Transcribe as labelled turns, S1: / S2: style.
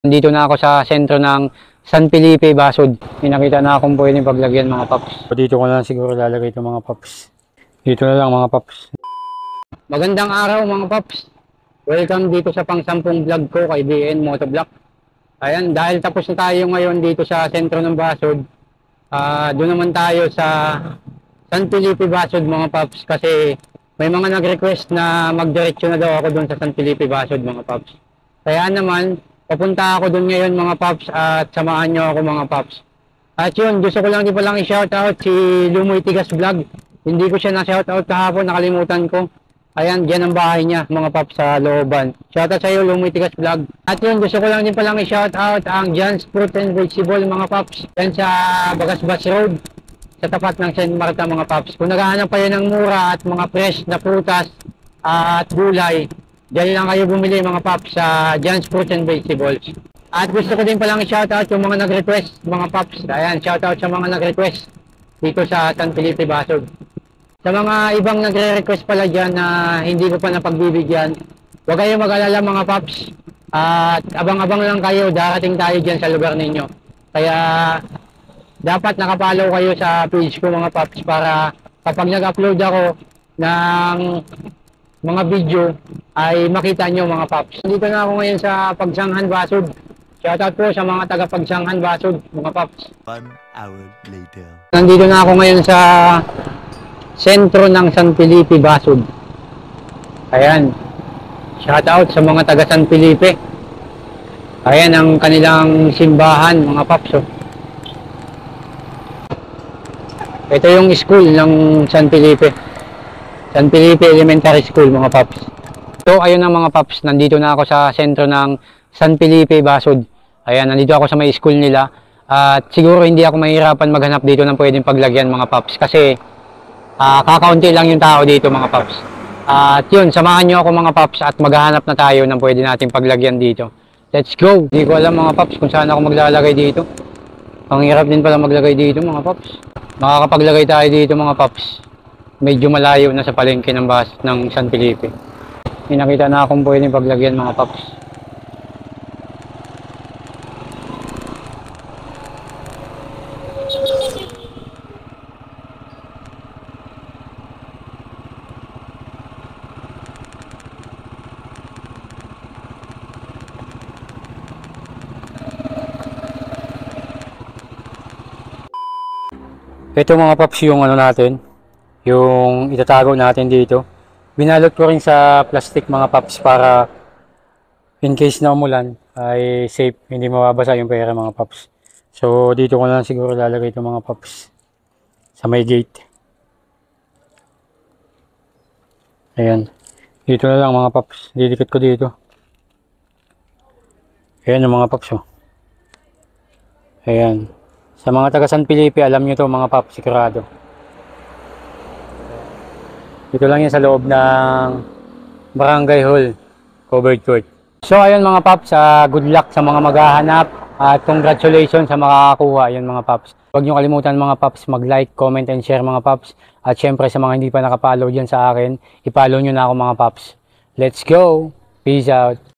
S1: Nandito na ako sa sentro ng San Felipe, Basud. May nakita na akong pwedeng paglagyan mga paps. Dito ko na lang siguro lalagay itong mga paps. Dito na lang mga paps. Magandang araw mga paps. Welcome dito sa pang-sampung vlog ko kay BN Motovlog. Ayan, dahil tapos na tayo ngayon dito sa sentro ng Basud. Doon naman tayo sa San Felipe, Basud mga paps. Kasi may mga nag-request na magdiretso na daw ako doon sa San Felipe, Basud mga paps. Kaya naman, papunta ako doon ngayon mga paps at samahan nyo ako mga paps. At yun, gusto ko lang din palang i-shoutout si Lumoy Tigas Vlog. Hindi ko siya na-shoutout kahapon, nakalimutan ko. Ayan, dyan ang bahay niya mga paps sa looban. Shoutout sa iyo Lumoy Tigas Vlog. At yun, gusto ko lang din palang i-shoutout ang John's Fruit and Vegetable mga paps. Yan sa Bagasbas Road, sa tapat ng St. Marta mga paps. Kung naghahanap pa yan ng mura at mga fresh na prutas at gulay, diyan lang kayo bumili mga paps sa John's Fruits and Vegetables. At gusto ko din palang i-shoutout yung mga nag-request mga paps. Ayan, shoutout sa mga nag-request dito sa San Felipe, Basud. Sa mga ibang nagre-request pala dyan na hindi ko pa napagbibigyan, huwag kayong mag-alala mga paps. At abang-abang lang kayo, darating tayo dyan sa lugar ninyo. Kaya dapat nakapollow kayo sa page ko mga paps para kapag nag-upload ako ng mga video ay makita nyo mga paps. Dito na ako ngayon sa Pagsanghan, Basud. Shoutout po sa mga taga Pagsanghan, Basud, mga paps.
S2: 1 hour later.
S1: Nandito na ako ngayon sa sentro ng San Felipe, Basud. Ayan. Shoutout sa mga taga San Felipe. Ayan ang kanilang simbahan, mga paps. Oh. Ito yung school ng San Felipe. San Felipe Elementary School mga paps. So ayun na mga paps, nandito na ako sa sentro ng San Felipe, Basud. Ayan, nandito ako sa may school nila. At siguro hindi ako mahirapan maghanap dito ng pwedeng paglagyan mga paps. Kasi kakaunti lang yung tao dito mga paps. At yun, samahan nyo ako mga paps at maghahanap na tayo ng pwede nating paglagyan dito. Let's go! Hindi ko alam mga paps kung saan ako maglalagay dito. Ang hirap din pala maglagay dito mga paps. Makakapaglagay tayo dito mga paps. Medyo malayo na sa palengke ng San Felipe. May nakita na akong pwedeng paglagyan mga paps. Ito mga paps yung ano natin, yung itatago natin dito. Binalot ko rin sa plastic mga paps para in case na umulan ay safe, hindi mababasa yung pera mga paps. So dito ko na lang siguro lalagay itong mga paps sa may gate. Ayan, dito na lang mga paps, didikit ko dito. Ayan yung mga paps oh. Ayan, sa mga taga San Felipe alam nyo to mga paps, sigurado. Dito lang yan sa loob ng Barangay Hall, covered court. So ayun mga paps, good luck sa mga maghahanap at congratulations sa makakakuha. Ayun mga paps. Huwag nyo kalimutan mga paps, mag-like, comment and share mga paps. At syempre sa mga hindi pa nakapollow dyan sa akin, ipollow nyo na ako mga paps. Let's go! Peace out!